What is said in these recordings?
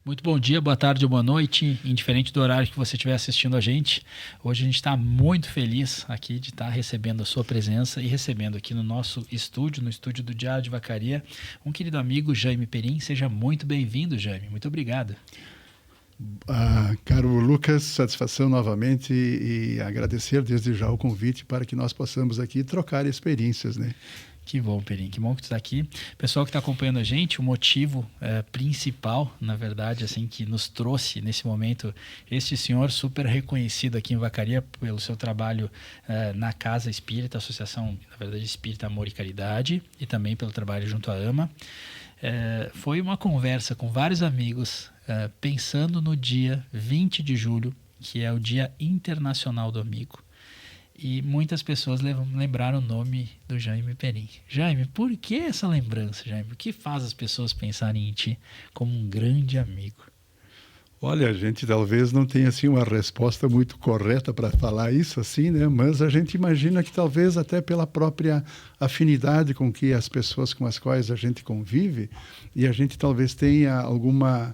Muito bom dia, boa tarde ou boa noite, indiferente do horário que você estiver assistindo a gente. Hoje a gente está muito feliz aqui de estar recebendo a sua presença e recebendo aqui no nosso estúdio, no estúdio do Diário de Vacaria, um querido amigo, Jaime Perim. Seja muito bem-vindo, Jaime. Muito obrigado. Caro Lucas, satisfação novamente e agradecer desde já o convite para que nós possamos aqui trocar experiências, né? Que bom, Perim, que bom que tu está aqui. Pessoal que está acompanhando a gente, o motivo principal, na verdade, assim, que nos trouxe nesse momento este senhor super reconhecido aqui em Vacaria pelo seu trabalho na Casa Espírita, Associação, na verdade, Espírita Amor e Caridade, e também pelo trabalho junto à AMA. Foi uma conversa com vários amigos, pensando no dia 20 de julho, que é o Dia Internacional do Amigo. E muitas pessoas lembraram o nome do Jaime Perim. Jaime, por que essa lembrança, Jaime? O que faz as pessoas pensarem em ti como um grande amigo? Olha, a gente talvez não tenha assim uma resposta muito correta para falar isso assim, né? Mas a gente imagina que talvez até pela própria afinidade com que as pessoas com as quais a gente convive, e a gente talvez tenha alguma,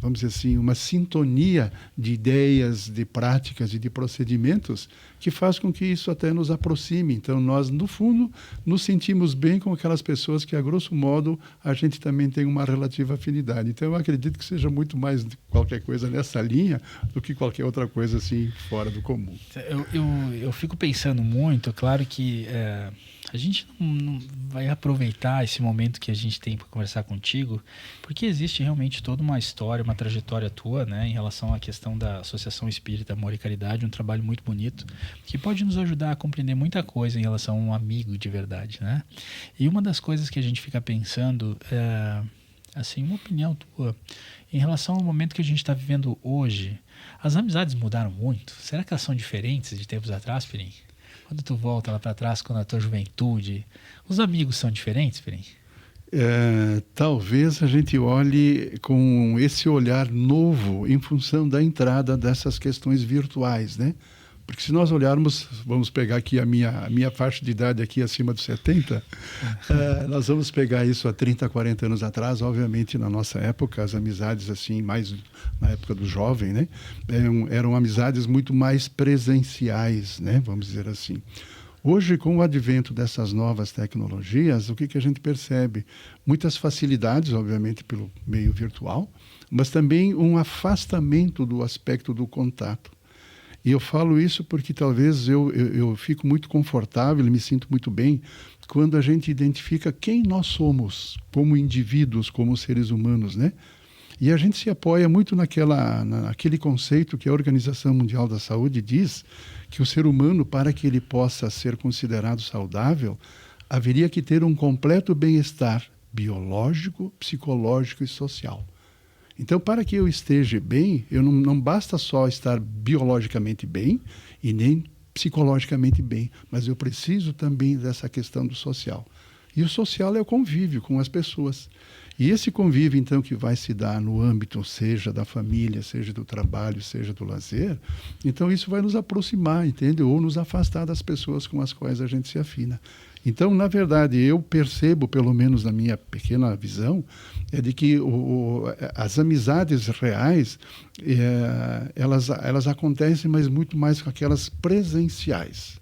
vamos dizer assim, uma sintonia de ideias, de práticas e de procedimentos que faz com que isso até nos aproxime. Então, nós, no fundo, nos sentimos bem com aquelas pessoas que, a grosso modo, a gente também tem uma relativa afinidade. Então, eu acredito que seja muito mais qualquer coisa nessa linha do que qualquer outra coisa, assim, fora do comum. Eu fico pensando muito, claro que a gente não vai aproveitar esse momento que a gente tem para conversar contigo, porque existe realmente toda uma história, uma trajetória tua, né, em relação à questão da Associação Espírita Amor e Caridade, um trabalho muito bonito, que pode nos ajudar a compreender muita coisa em relação a um amigo de verdade, né? E uma das coisas que a gente fica pensando, assim, uma opinião tua, em relação ao momento que a gente está vivendo hoje, as amizades mudaram muito? Será que elas são diferentes de tempos atrás, Perim? Quando tu volta lá para trás, quando a tua juventude, os amigos são diferentes, Perim? Talvez a gente olhe com esse olhar novo em função da entrada dessas questões virtuais, né? Porque se nós olharmos, vamos pegar aqui a minha faixa de idade aqui acima dos 70, nós vamos pegar isso há 30, 40 anos atrás. Obviamente, na nossa época, as amizades, assim, mais na época do jovem, né? Eram amizades muito mais presenciais, né? Vamos dizer assim. Hoje, com o advento dessas novas tecnologias, o que a gente percebe? Muitas facilidades, obviamente, pelo meio virtual, mas também um afastamento do aspecto do contato. E eu falo isso porque talvez eu fico muito confortável e me sinto muito bem quando a gente identifica quem nós somos como indivíduos, como seres humanos, né? E a gente se apoia muito naquele conceito que a Organização Mundial da Saúde diz que o ser humano, para que ele possa ser considerado saudável, haveria que ter um completo bem-estar biológico, psicológico e social. Então, para que eu esteja bem, não basta só estar biologicamente bem e nem psicologicamente bem, mas eu preciso também dessa questão do social. E o social é o convívio com as pessoas. E esse convívio, então, que vai se dar no âmbito, seja da família, seja do trabalho, seja do lazer, então isso vai nos aproximar, entende? Ou nos afastar das pessoas com as quais a gente se afina. Então, na verdade, eu percebo, pelo menos na minha pequena visão, de que as amizades reais, elas acontecem, mas muito mais com aquelas presenciais,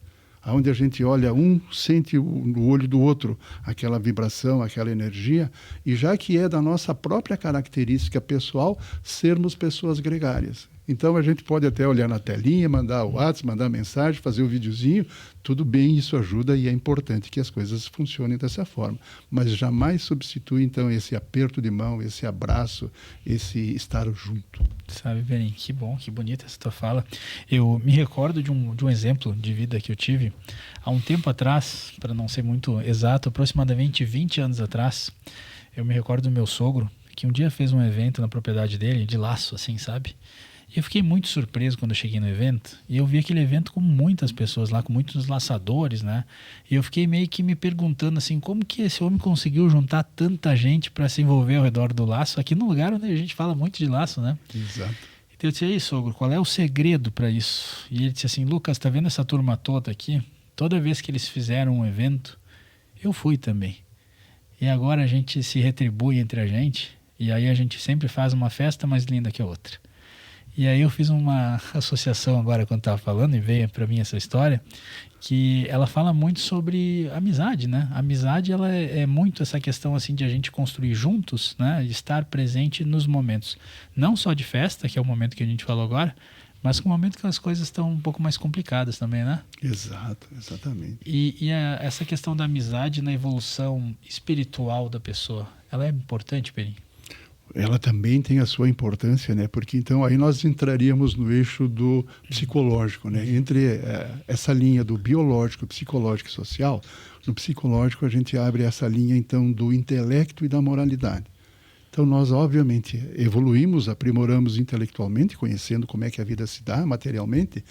onde a gente olha sente no olho do outro aquela vibração, aquela energia, e já que é da nossa própria característica pessoal, sermos pessoas gregárias. Então, a gente pode até olhar na telinha, mandar o WhatsApp, mandar mensagem, fazer o videozinho, tudo bem, isso ajuda e é importante que as coisas funcionem dessa forma. Mas jamais substitui, então, esse aperto de mão, esse abraço, esse estar junto. Sabe, Perim, que bom, que bonita essa tua fala. Eu me recordo de um exemplo de vida que eu tive há um tempo atrás, para não ser muito exato, aproximadamente 20 anos atrás. Eu me recordo do meu sogro, que um dia fez um evento na propriedade dele, de laço, assim, sabe? E eu fiquei muito surpreso quando eu cheguei no evento, e eu vi aquele evento com muitas pessoas lá, com muitos laçadores, né? E eu fiquei meio que me perguntando assim, como que esse homem conseguiu juntar tanta gente para se envolver ao redor do laço, aqui no lugar onde a gente fala muito de laço, né? Exato. Então eu disse, aí, sogro, qual é o segredo para isso? E ele disse assim, Lucas, tá vendo essa turma toda aqui? Toda vez que eles fizeram um evento, eu fui também. E agora a gente se retribui entre a gente, E aí a gente sempre faz uma festa mais linda que a outra. E aí eu fiz uma associação agora quando estava falando, e veio para mim essa história, que ela fala muito sobre amizade, né? A amizade, ela é muito essa questão assim de a gente construir juntos, né? De estar presente nos momentos, não só de festa, que é o momento que a gente falou agora, mas com o momento que as coisas estão um pouco mais complicadas também, né? Exato, exatamente. Essa questão da amizade na evolução espiritual da pessoa, ela é importante, Perim? Ela também tem a sua importância, né? Porque então aí nós entraríamos no eixo do psicológico, né? Entre essa linha do biológico, psicológico e social, no psicológico a gente abre essa linha então do intelecto e da moralidade. Então nós obviamente evoluímos, aprimoramos intelectualmente, conhecendo como é que a vida se dá materialmente,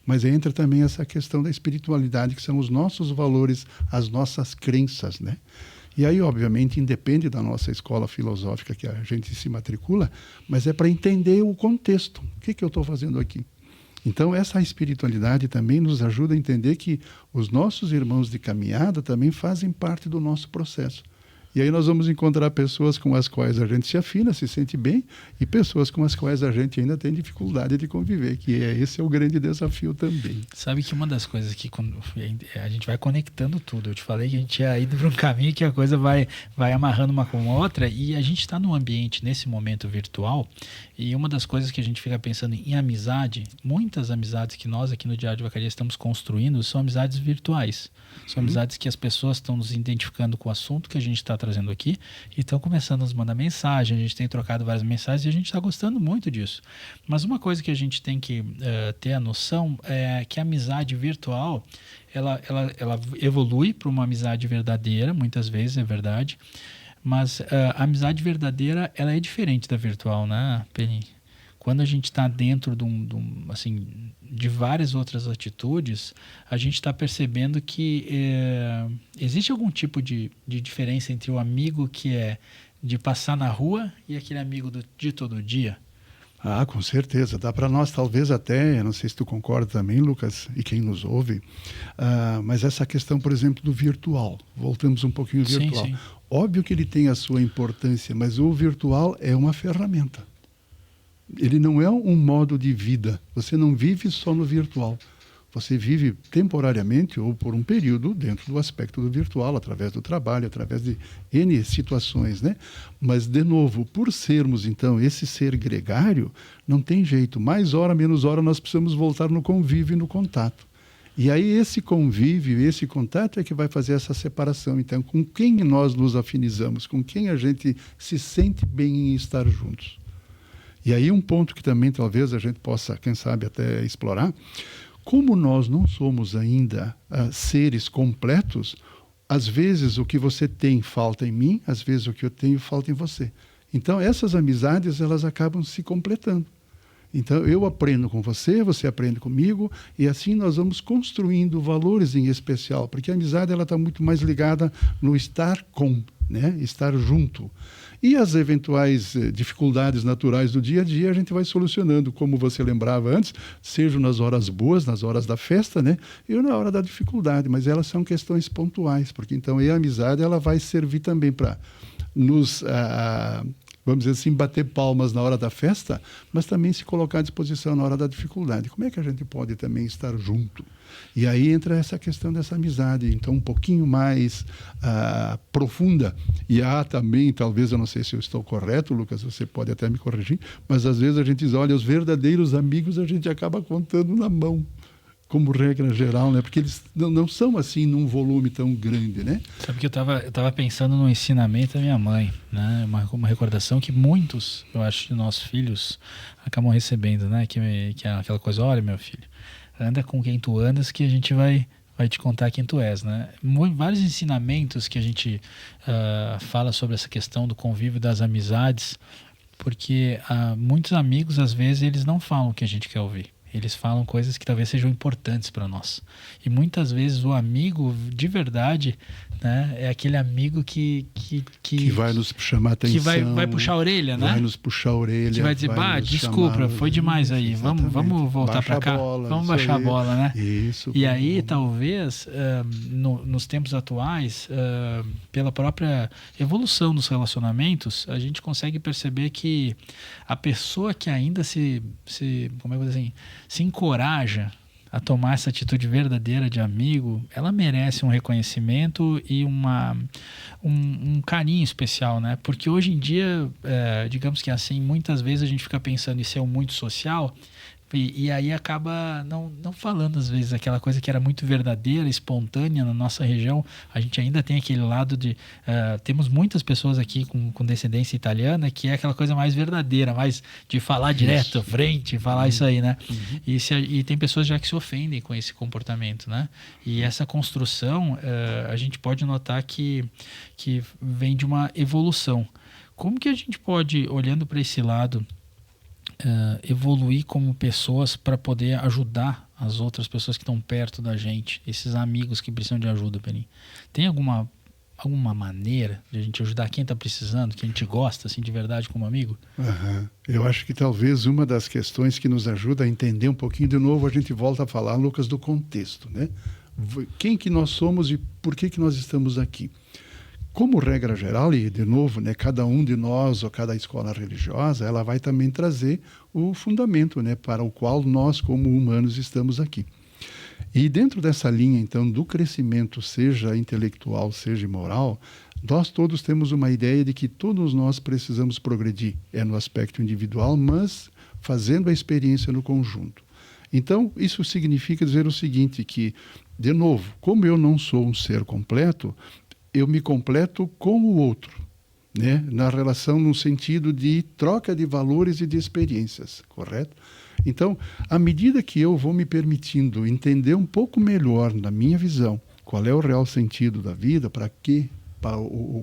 mas entra também essa questão da espiritualidade, que são os nossos valores, as nossas crenças, né? E aí, obviamente, independe da nossa escola filosófica que a gente se matricula, mas é para entender o contexto. O que eu estou fazendo aqui? Então, essa espiritualidade também nos ajuda a entender que os nossos irmãos de caminhada também fazem parte do nosso processo. E aí nós vamos encontrar pessoas com as quais a gente se afina, se sente bem, e pessoas com as quais a gente ainda tem dificuldade de conviver, que esse é o grande desafio também. Sabe que uma das coisas que quando a gente vai conectando tudo, eu te falei que a gente ia indo para um caminho que a coisa vai amarrando uma com a outra, e a gente está num ambiente, nesse momento virtual, e uma das coisas que a gente fica pensando em amizade, muitas amizades que nós aqui no Diário de Vacaria estamos construindo são amizades virtuais. São amizades que as pessoas estão nos identificando com o assunto que a gente está trazendo aqui e estão começando a nos mandar mensagem, a gente tem trocado várias mensagens e a gente está gostando muito disso. Mas uma coisa que a gente tem que ter a noção é que a amizade virtual, ela evolui para uma amizade verdadeira, muitas vezes é verdade, mas a amizade verdadeira, ela é diferente da virtual, né, Perim? Quando a gente está dentro de várias outras atitudes, a gente está percebendo que existe algum tipo de diferença entre o amigo que é de passar na rua e aquele amigo de todo dia. Ah, com certeza. Dá para nós, talvez até, não sei se tu concorda também, Lucas, e quem nos ouve, mas essa questão, por exemplo, do virtual. Voltamos um pouquinho ao virtual. Sim. Óbvio que ele tem a sua importância, mas o virtual é uma ferramenta. Ele não é um modo de vida. Você não vive só no virtual. Você vive temporariamente ou por um período dentro do aspecto do virtual, através do trabalho, através de N situações, né? Mas, de novo, por sermos, então, esse ser gregário, não tem jeito. Mais hora, menos hora, nós precisamos voltar no convívio e no contato. E aí esse convívio, esse contato é que vai fazer essa separação. Então, com quem nós nos afinizamos, com quem a gente se sente bem em estar juntos. E aí um ponto que também talvez a gente possa, quem sabe, até explorar, como nós não somos ainda seres completos, às vezes o que você tem falta em mim, às vezes o que eu tenho falta em você. Então essas amizades, elas acabam se completando. Então eu aprendo com você, você aprende comigo, e assim nós vamos construindo valores em especial, porque a amizade ela está muito mais ligada no estar com, né? Estar junto. E as eventuais dificuldades naturais do dia a dia a gente vai solucionando, como você lembrava antes, seja nas horas boas, nas horas da festa, né? E na hora da dificuldade, mas elas são questões pontuais, porque então a amizade ela vai servir também para nos, vamos dizer assim, bater palmas na hora da festa, mas também se colocar à disposição na hora da dificuldade. Como é que a gente pode também estar junto? E aí entra essa questão dessa amizade, então um pouquinho mais profunda. E há também, talvez, eu não sei se eu estou correto, Lucas, você pode até me corrigir, mas às vezes a gente diz, olha, os verdadeiros amigos a gente acaba contando na mão, como regra geral, né? Porque eles não são assim num volume tão grande, né? Sabe que eu tava pensando no ensinamento da minha mãe, né? Uma recordação que muitos, eu acho, de nossos filhos acabam recebendo, né? Que é aquela coisa, olha, meu filho, anda com quem tu andas que a gente vai te contar quem tu és, né? Vários ensinamentos que a gente fala sobre essa questão do convívio das amizades, porque muitos amigos, às vezes, eles não falam o que a gente quer ouvir. Eles falam coisas que talvez sejam importantes para nós. E muitas vezes o amigo, de verdade, né? É aquele amigo que vai nos chamar atenção. Que vai puxar a orelha, né? Vai nos puxar a orelha. Que vai dizer, desculpa, foi demais aí. Vamos voltar para cá. Vamos baixar a bola, né? Isso. E aí, talvez, nos tempos atuais, pela própria evolução dos relacionamentos, a gente consegue perceber que a pessoa que ainda como é que eu vou dizer assim, se encoraja a tomar essa atitude verdadeira de amigo, ela merece um reconhecimento e um carinho especial, né? Porque hoje em dia, digamos que assim, muitas vezes a gente fica pensando em ser muito social e aí acaba não falando, às vezes, aquela coisa que era muito verdadeira, espontânea na nossa região. A gente ainda tem aquele lado de... temos muitas pessoas aqui com descendência italiana, que é aquela coisa mais verdadeira, mais de falar direto, frente, falar isso aí, né? E tem pessoas já que se ofendem com esse comportamento, né? E essa construção, a gente pode notar que vem de uma evolução. Como que a gente pode, olhando para esse lado, evoluir como pessoas para poder ajudar as outras pessoas que estão perto da gente, esses amigos que precisam de ajuda, Penin? Tem alguma maneira de a gente ajudar quem está precisando, que a gente gosta assim de verdade como amigo? Eu acho que talvez uma das questões que nos ajuda a entender um pouquinho, de novo a gente volta a falar, Lucas, do contexto, né? Quem que nós somos e por que nós estamos aqui? Como regra geral, e de novo, né, cada um de nós ou cada escola religiosa, ela vai também trazer o fundamento, né, para o qual nós, como humanos, estamos aqui. E dentro dessa linha, então, do crescimento, seja intelectual, seja moral, nós todos temos uma ideia de que todos nós precisamos progredir, no aspecto individual, mas fazendo a experiência no conjunto. Então, isso significa dizer o seguinte, que, de novo, como eu não sou um ser completo, eu me completo com o outro, né? Na relação no sentido de troca de valores e de experiências, correto? Então, à medida que eu vou me permitindo entender um pouco melhor, na minha visão, qual é o real sentido da vida,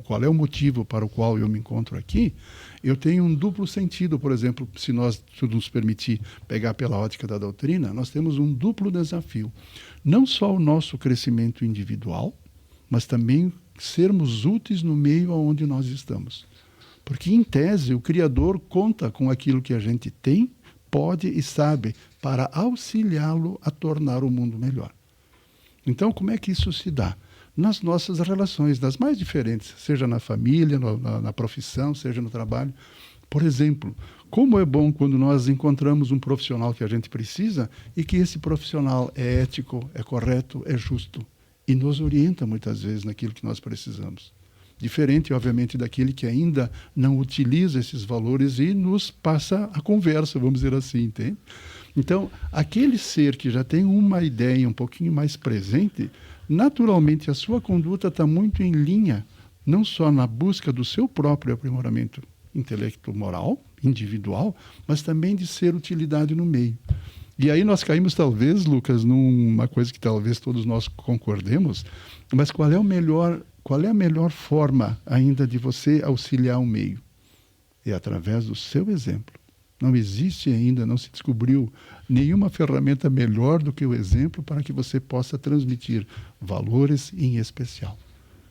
qual é o motivo para o qual eu me encontro aqui, eu tenho um duplo sentido. Por exemplo, se nos permitir pegar pela ótica da doutrina, nós temos um duplo desafio. Não só o nosso crescimento individual, mas também sermos úteis no meio onde nós estamos. Porque, em tese, o Criador conta com aquilo que a gente tem, pode e sabe, para auxiliá-lo a tornar o mundo melhor. Então, como é que isso se dá? Nas nossas relações, das mais diferentes, seja na família, na profissão, seja no trabalho. Por exemplo, como é bom quando nós encontramos um profissional que a gente precisa e que esse profissional é ético, é correto, é justo. E nos orienta muitas vezes naquilo que nós precisamos. Diferente, obviamente, daquele que ainda não utiliza esses valores e nos passa a conversa, vamos dizer assim, entende? Então, aquele ser que já tem uma ideia um pouquinho mais presente, naturalmente a sua conduta está muito em linha, não só na busca do seu próprio aprimoramento intelecto-moral, individual, mas também de ser utilidade no meio. E aí nós caímos, talvez, Lucas, numa coisa que talvez todos nós concordemos, mas qual é a melhor forma ainda de você auxiliar o meio? É através do seu exemplo. Não existe ainda, não se descobriu nenhuma ferramenta melhor do que o exemplo para que você possa transmitir valores em especial.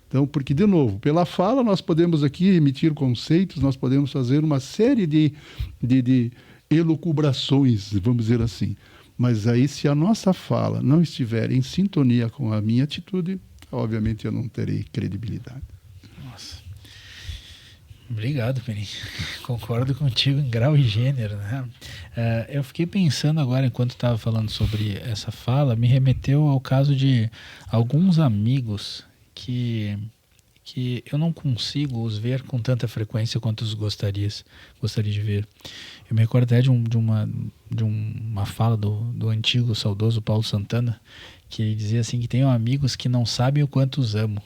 Então, porque, de novo, pela fala nós podemos aqui emitir conceitos, nós podemos fazer uma série de elucubrações, vamos dizer assim. Mas aí, se a nossa fala não estiver em sintonia com a minha atitude, obviamente eu não terei credibilidade. Nossa. Obrigado, Penin. Concordo contigo em grau e gênero, né? Eu fiquei pensando agora, enquanto estava falando sobre essa fala, me remeteu ao caso de alguns amigos que eu não consigo os ver com tanta frequência quanto os gostaria de ver. Eu me recordo até de uma fala do antigo saudoso Paulo Santana, que ele dizia assim, que tenho amigos que não sabem o quanto os amo,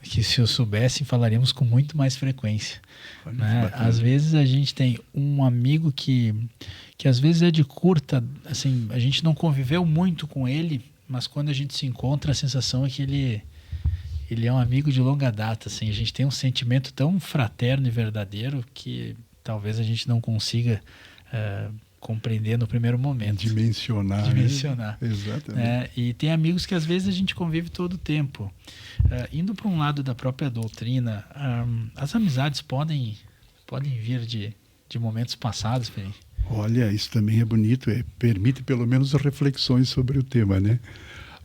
que se eu soubesse falaríamos com muito mais frequência, né? Às vezes a gente tem um amigo que às vezes é de curta, assim, a gente não conviveu muito com ele, mas quando a gente se encontra a sensação é que ele é um amigo de longa data, assim. A gente tem um sentimento tão fraterno e verdadeiro que talvez a gente não consiga compreender no primeiro momento. Dimensionar. Dimensionar. Né? Exatamente. E tem amigos que às vezes a gente convive todo o tempo. Indo para um lado da própria doutrina, as amizades podem vir de momentos passados, Perim? Olha, isso também é bonito, permite pelo menos reflexões sobre o tema, né?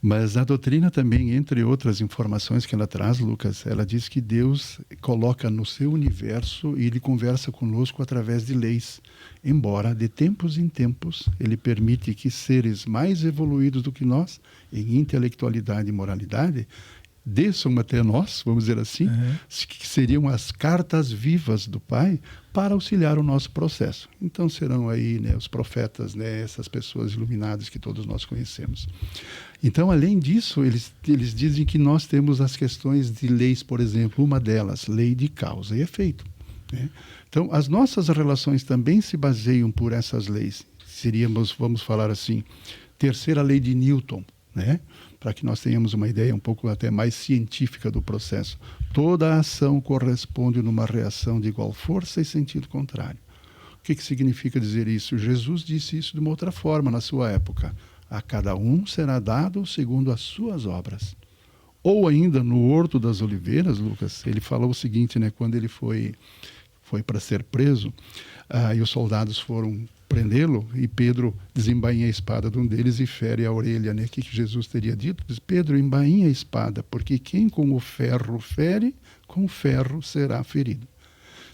Mas a doutrina também, entre outras informações que ela traz, Lucas, ela diz que Deus coloca no seu universo e Ele conversa conosco através de leis. Embora, de tempos em tempos, Ele permite que seres mais evoluídos do que nós, em intelectualidade e moralidade, desçam até nós, vamos dizer assim, que seriam as cartas vivas do Pai para auxiliar o nosso processo. Então serão aí, né, os profetas, né, essas pessoas iluminadas que todos nós conhecemos. Então, além disso, eles dizem que nós temos as questões de leis, por exemplo, uma delas, lei de causa e efeito. Né? Então, as nossas relações também se baseiam por essas leis. Seríamos, vamos falar assim, terceira lei de Newton, né? Para que nós tenhamos uma ideia um pouco até mais científica do processo. Toda ação corresponde numa reação de igual força e sentido contrário. O que significa dizer isso? Jesus disse isso de uma outra forma na sua época. A cada um será dado segundo as suas obras. Ou ainda no Horto das Oliveiras, Lucas, ele falou o seguinte, né, quando ele foi para ser preso, e os soldados foram prendê-lo, e Pedro desembainha a espada de um deles e fere a orelha, né? O que Jesus teria dito? Diz, Pedro, embainha a espada, porque quem com o ferro fere, com o ferro será ferido.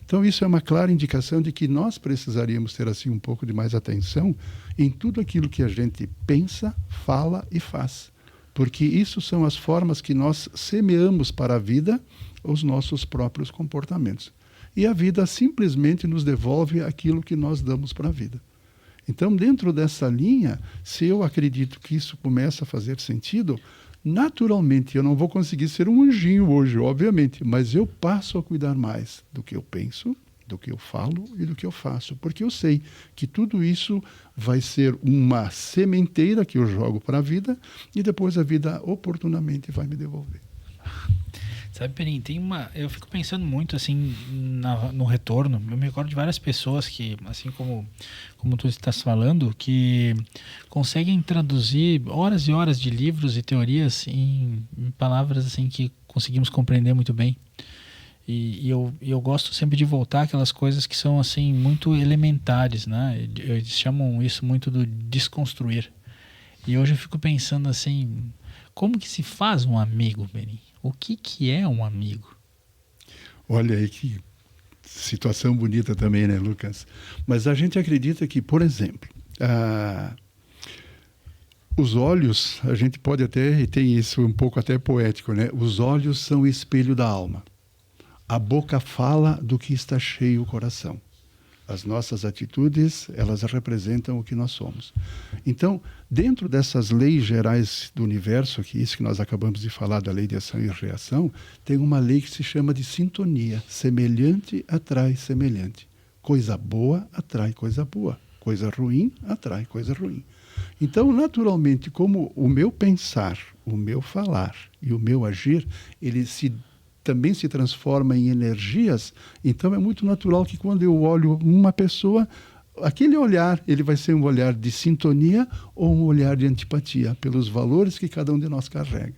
Então isso é uma clara indicação de que nós precisaríamos ter assim um pouco de mais atenção em tudo aquilo que a gente pensa, fala e faz. Porque isso são as formas que nós semeamos para a vida os nossos próprios comportamentos. E a vida simplesmente nos devolve aquilo que nós damos para a vida. Então, dentro dessa linha, se eu acredito que isso começa a fazer sentido, naturalmente eu não vou conseguir ser um anjinho hoje, obviamente, mas eu passo a cuidar mais do que eu penso, do que eu falo e do que eu faço, porque eu sei que tudo isso vai ser uma sementeira que eu jogo para a vida e depois a vida oportunamente vai me devolver. Sabe, Perim, eu fico pensando muito assim no retorno. Eu me recordo de várias pessoas que, assim como tu estás falando, que conseguem traduzir horas e horas de livros e teorias em palavras assim que conseguimos compreender muito bem. E eu gosto sempre de voltar àquelas coisas que são assim muito elementares, né? Eles chamam isso muito do desconstruir. E hoje eu fico pensando assim, como que se faz um amigo, Perim? O que é um amigo? Olha aí que situação bonita também, né, Lucas? Mas a gente acredita que, por exemplo, os olhos, a gente pode até, e tem isso um pouco até poético, né? Os olhos são o espelho da alma. A boca fala do que está cheio o coração. As nossas atitudes, elas representam o que nós somos. Então, dentro dessas leis gerais do universo, que isso que nós acabamos de falar da lei de ação e reação, tem uma lei que se chama de sintonia. Semelhante atrai semelhante. Coisa boa atrai coisa boa. Coisa ruim atrai coisa ruim. Então, naturalmente, como o meu pensar, o meu falar e o meu agir, ele também se transforma em energias, então é muito natural que quando eu olho uma pessoa, aquele olhar, ele vai ser um olhar de sintonia ou um olhar de antipatia, pelos valores que cada um de nós carrega.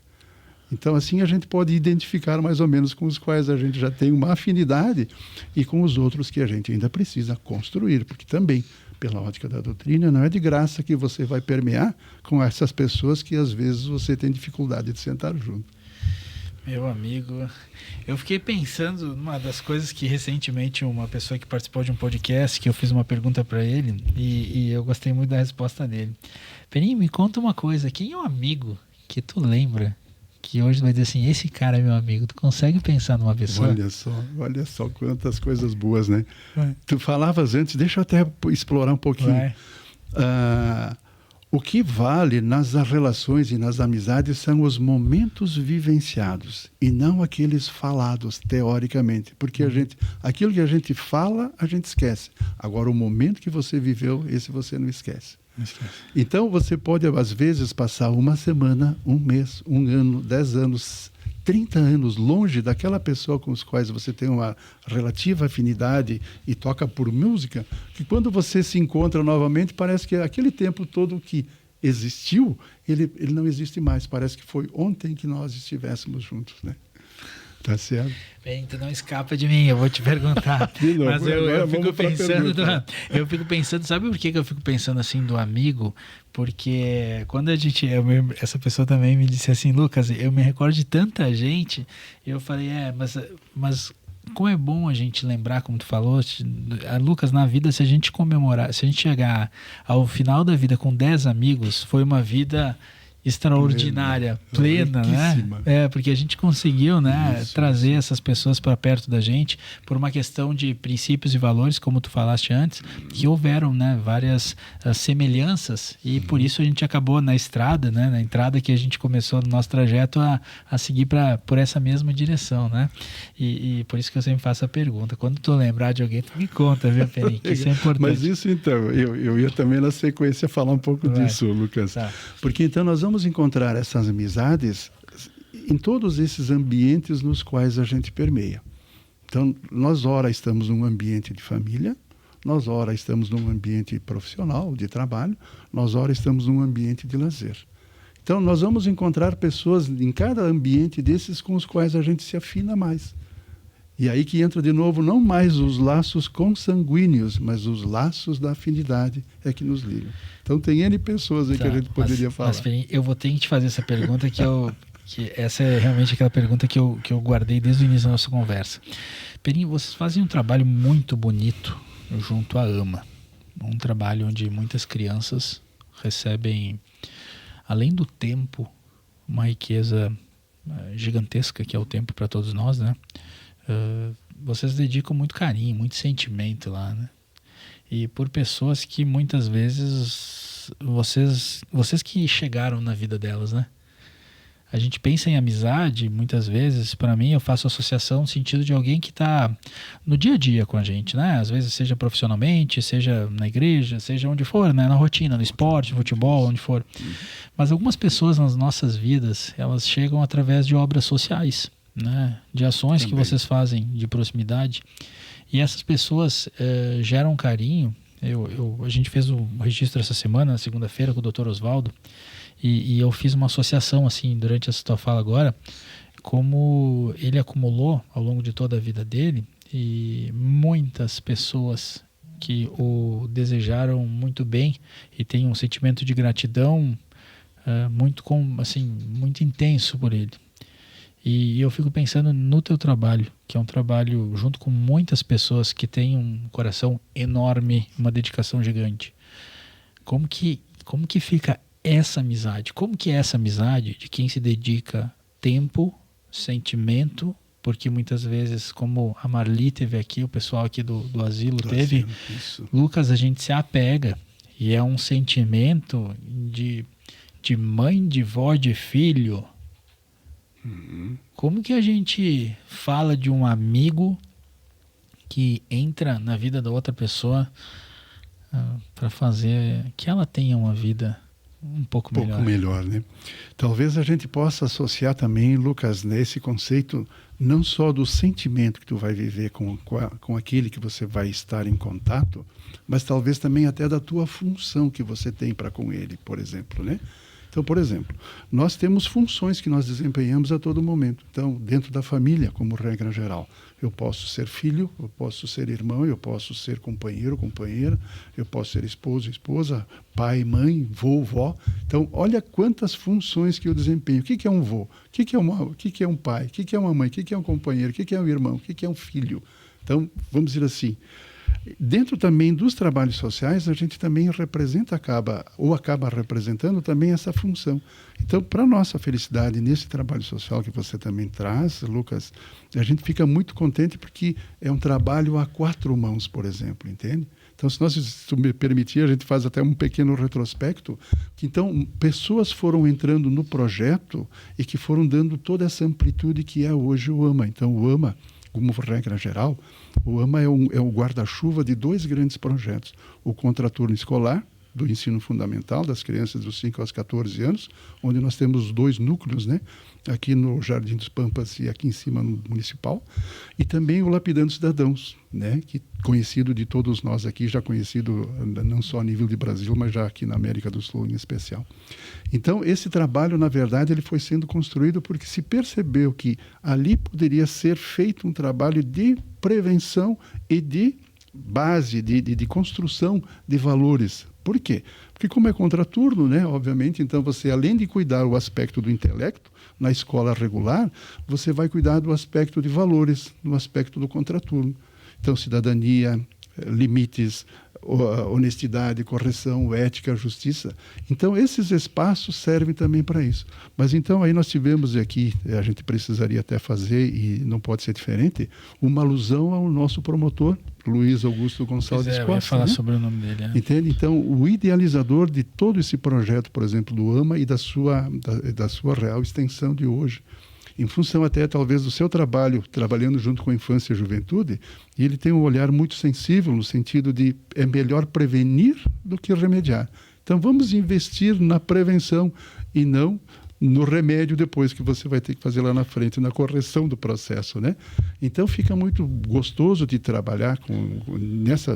Então, assim, a gente pode identificar mais ou menos com os quais a gente já tem uma afinidade e com os outros que a gente ainda precisa construir, porque também, pela ótica da doutrina, não é de graça que você vai permear com essas pessoas que às vezes você tem dificuldade de sentar junto. Meu amigo, eu fiquei pensando numa das coisas que recentemente uma pessoa que participou de um podcast, que eu fiz uma pergunta para ele e eu gostei muito da resposta dele. Perim, me conta uma coisa, quem é um amigo que tu lembra que hoje vai dizer assim, esse cara é meu amigo? Tu consegue pensar numa pessoa? Olha só quantas coisas boas, né? Tu falavas antes, deixa eu até explorar um pouquinho. O que vale nas relações e nas amizades são os momentos vivenciados e não aqueles falados teoricamente, porque aquilo que a gente fala, a gente esquece. Agora, o momento que você viveu, esse você não esquece. Então, você pode, às vezes, passar uma semana, um mês, um ano, 10 anos, 30 anos longe daquela pessoa com os quais você tem uma relativa afinidade e toca por música, que quando você se encontra novamente, parece que aquele tempo todo que existiu, ele não existe mais. Parece que foi ontem que nós estivéssemos juntos, né? Tá certo? Bem, tu não escapa de mim, eu vou te perguntar. Mas eu fico pensando, sabe por que eu fico pensando assim do amigo? Porque quando essa pessoa também me disse assim, Lucas, eu me recordo de tanta gente, eu falei, mas como é bom a gente lembrar, como tu falou, Lucas, na vida, se a gente comemorar, se a gente chegar ao final da vida com 10 amigos, foi uma vida extraordinária, plena, né? Porque a gente conseguiu, né, trazer essas pessoas para perto da gente por uma questão de princípios e valores, como tu falaste antes, que houveram, né, várias semelhanças e por isso a gente acabou na estrada, né, na entrada que a gente começou no nosso trajeto a seguir por essa mesma direção, né? E por isso que eu sempre faço a pergunta, quando tu lembrar de alguém, tu me conta, viu, Peninha, que isso é importante. Mas isso então, eu ia também na sequência falar um pouco disso, Lucas, porque então nós vamos encontrar essas amizades em todos esses ambientes nos quais a gente permeia. Então, nós ora estamos num ambiente de família, nós ora estamos num ambiente profissional, de trabalho, nós ora estamos num ambiente de lazer. Então, nós vamos encontrar pessoas em cada ambiente desses com os quais a gente se afina mais. E aí que entra de novo não mais os laços consanguíneos, mas os laços da afinidade é que nos ligam. Então tem N pessoas aí que a gente poderia falar. Mas, eu vou ter que te fazer essa pergunta que essa é realmente aquela pergunta que eu guardei desde o início da nossa conversa. Peninha, vocês fazem um trabalho muito bonito junto à AMA. Um trabalho onde muitas crianças recebem, além do tempo, uma riqueza gigantesca, que é o tempo para todos nós, né? Vocês dedicam muito carinho, muito sentimento lá, né? E por pessoas que muitas vezes vocês que chegaram na vida delas, né? A gente pensa em amizade, muitas vezes, para mim, eu faço associação no sentido de alguém que está no dia a dia com a gente, né? Às vezes seja profissionalmente, seja na igreja, seja onde for, né? Na rotina, no esporte, no futebol, onde for. Mas algumas pessoas nas nossas vidas, elas chegam através de obras sociais, né, de ações também que vocês fazem de proximidade, e essas pessoas geram carinho. A gente fez um registro essa semana, na segunda-feira, com o Dr. Oswaldo, e eu fiz uma associação assim, durante essa tua fala agora, como ele acumulou ao longo de toda a vida dele, e muitas pessoas que o desejaram muito bem e têm um sentimento de gratidão muito intenso por ele. E eu fico pensando no teu trabalho, que é um trabalho junto com muitas pessoas que têm um coração enorme, uma dedicação gigante. Como que fica essa amizade? Como que é essa amizade de quem se dedica tempo, sentimento, porque muitas vezes, como a Marli teve aqui, o pessoal aqui do asilo teve, Lucas, a gente se apega, e é um sentimento de mãe, de vó, de filho. Como que a gente fala de um amigo que entra na vida da outra pessoa para fazer que ela tenha uma vida um pouco melhor, né? Talvez a gente possa associar também, Lucas, nesse conceito não só do sentimento que tu vai viver com aquele que você vai estar em contato, mas talvez também até da tua função que você tem para com ele, por exemplo, né? Então, por exemplo, nós temos funções que nós desempenhamos a todo momento. Então, dentro da família, como regra geral, eu posso ser filho, eu posso ser irmão, eu posso ser companheiro, companheira, eu posso ser esposo, esposa, pai, mãe, vô, vó. Então, olha quantas funções que eu desempenho. O que é um vô? O que é um pai? O que é uma mãe? O que é um companheiro? O que é um irmão? O que é um filho? Então, vamos dizer assim, dentro também dos trabalhos sociais, a gente também acaba representando também essa função. Então, para a nossa felicidade nesse trabalho social que você também traz, Lucas, a gente fica muito contente porque é um trabalho a 4 mãos, por exemplo, entende? Então, se tu me permitir, a gente faz até um pequeno retrospecto, que então pessoas foram entrando no projeto e que foram dando toda essa amplitude que é hoje o AMA. Então, o AMA, como regra geral, o AMA é o guarda-chuva de 2 grandes projetos. O contraturno escolar, do ensino fundamental, das crianças dos 5 aos 14 anos, onde nós temos 2 núcleos, né? Aqui no Jardim dos Pampas e aqui em cima no Municipal, e também o Lapidando Cidadãos, né? Que conhecido de todos nós aqui, já conhecido não só a nível de Brasil, mas já aqui na América do Sul em especial. Então, esse trabalho, na verdade, ele foi sendo construído porque se percebeu que ali poderia ser feito um trabalho de prevenção e de base, de construção de valores. Por quê? Porque como é contraturno, né, obviamente, então você, além de cuidar do aspecto do intelecto, na escola regular, você vai cuidar do aspecto de valores, no aspecto do contraturno. Então, cidadania, limites, honestidade, correção, ética, justiça. Então, esses espaços servem também para isso. Mas então, aí nós tivemos aqui, a gente precisaria até fazer, e não pode ser diferente, uma alusão ao nosso promotor, Luiz Augusto Gonçalves Costa. Eu ia falar, né, sobre o nome dele. Entende? Então, o idealizador de todo esse projeto, por exemplo, do AMA e da sua real extensão de hoje, em função até talvez do seu trabalho, trabalhando junto com a infância e a juventude, e ele tem um olhar muito sensível no sentido de é melhor prevenir do que remediar. Então vamos investir na prevenção e não no remédio depois que você vai ter que fazer lá na frente, na correção do processo, né? Então fica muito gostoso de trabalhar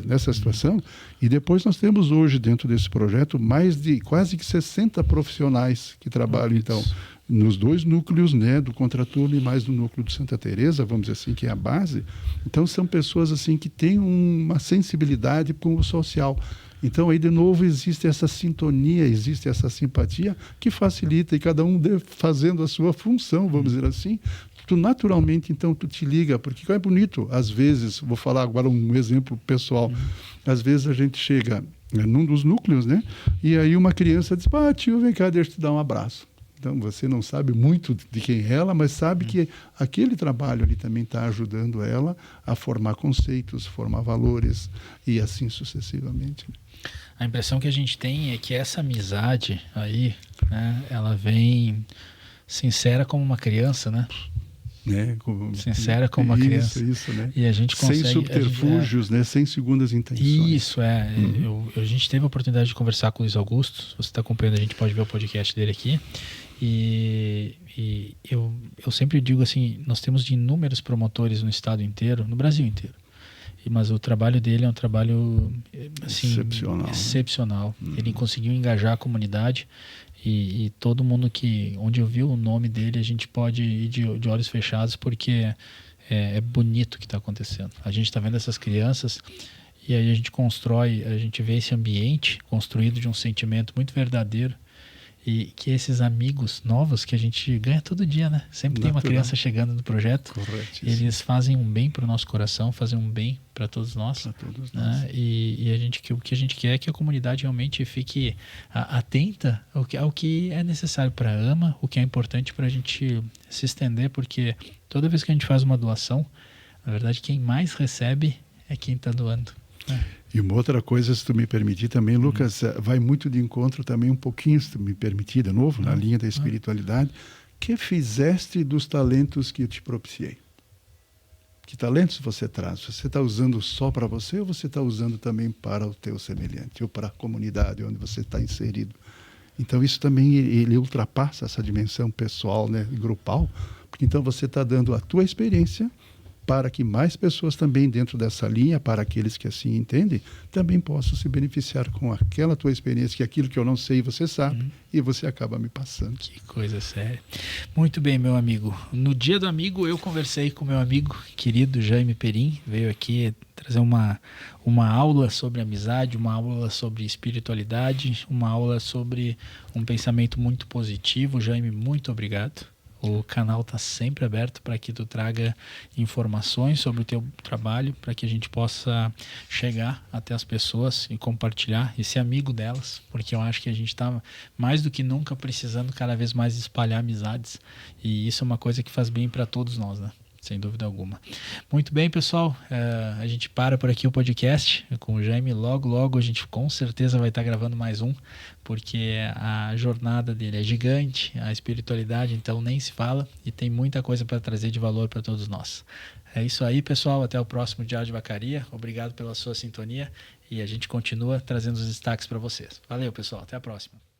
nessa situação, e depois nós temos hoje dentro desse projeto mais de quase que 60 profissionais que trabalham então nos 2 núcleos, né, do contraturno e mais do núcleo de Santa Teresa, vamos dizer assim, que é a base. Então são pessoas assim que têm uma sensibilidade com o social. Então aí de novo existe essa sintonia, existe essa simpatia que facilita, e cada um fazendo a sua função, vamos dizer assim, tu naturalmente então tu te liga, porque é bonito, às vezes, vou falar agora um exemplo pessoal, às vezes a gente chega num dos núcleos, né, e aí uma criança diz, tio, vem cá, deixa eu te dar um abraço. Então, você não sabe muito de quem é ela, mas sabe que aquele trabalho ali também está ajudando ela a formar conceitos, formar valores e assim sucessivamente. A impressão que a gente tem é que essa amizade aí, né, ela vem sincera como uma criança, né? Sincera como uma criança. Isso, né? E a gente consegue... Sem subterfúgios, né? Sem segundas intenções. Isso, a gente teve a oportunidade de conversar com o Luiz Augusto. Se você está acompanhando, a gente pode ver o podcast dele aqui. E eu sempre digo assim, nós temos de inúmeros promotores no estado inteiro, no Brasil inteiro. Mas o trabalho dele é um trabalho assim, excepcional. Ele conseguiu engajar a comunidade e todo mundo onde eu vi o nome dele, a gente pode ir de olhos fechados, porque é bonito o que está acontecendo. A gente está vendo essas crianças e aí a gente vê esse ambiente construído de um sentimento muito verdadeiro. E que esses amigos novos que a gente ganha todo dia, né? Sempre tem uma criança chegando no projeto. Eles fazem um bem para o nosso coração, fazem um bem para todos nós. Para todos nós. Né? E o que a gente quer é que a comunidade realmente fique atenta ao que é necessário para a AMA, o que é importante para a gente se estender, porque toda vez que a gente faz uma doação, na verdade, quem mais recebe é quem está doando. E uma outra coisa, se tu me permitir também, Lucas, vai muito de encontro também um pouquinho, se tu me permitir de novo, na linha da espiritualidade, que fizeste dos talentos que eu te propiciei? Que talentos você traz? Você está usando só para você ou você está usando também para o teu semelhante ou para a comunidade onde você está inserido? Então isso também ele ultrapassa essa dimensão pessoal, né, grupal, porque então você está dando a tua experiência para que mais pessoas também dentro dessa linha, para aqueles que assim entendem, também possam se beneficiar com aquela tua experiência, que aquilo que eu não sei você sabe, e você acaba me passando. Que coisa séria. Muito bem, meu amigo. No dia do amigo, eu conversei com meu amigo querido Jaime Perim, veio aqui trazer uma aula sobre amizade, uma aula sobre espiritualidade, uma aula sobre um pensamento muito positivo. Jaime, muito obrigado. O canal está sempre aberto para que tu traga informações sobre o teu trabalho, para que a gente possa chegar até as pessoas e compartilhar e ser amigo delas, porque eu acho que a gente está mais do que nunca precisando cada vez mais espalhar amizades, e isso é uma coisa que faz bem para todos nós, né? Sem dúvida alguma. Muito bem, pessoal. A gente para por aqui o podcast com o Jaime. Logo a gente com certeza vai estar gravando mais um, porque a jornada dele é gigante, a espiritualidade então nem se fala, e tem muita coisa para trazer de valor para todos nós. É isso aí, pessoal. Até o próximo Diário de Vacaria. Obrigado pela sua sintonia e a gente continua trazendo os destaques para vocês. Valeu, pessoal. Até a próxima.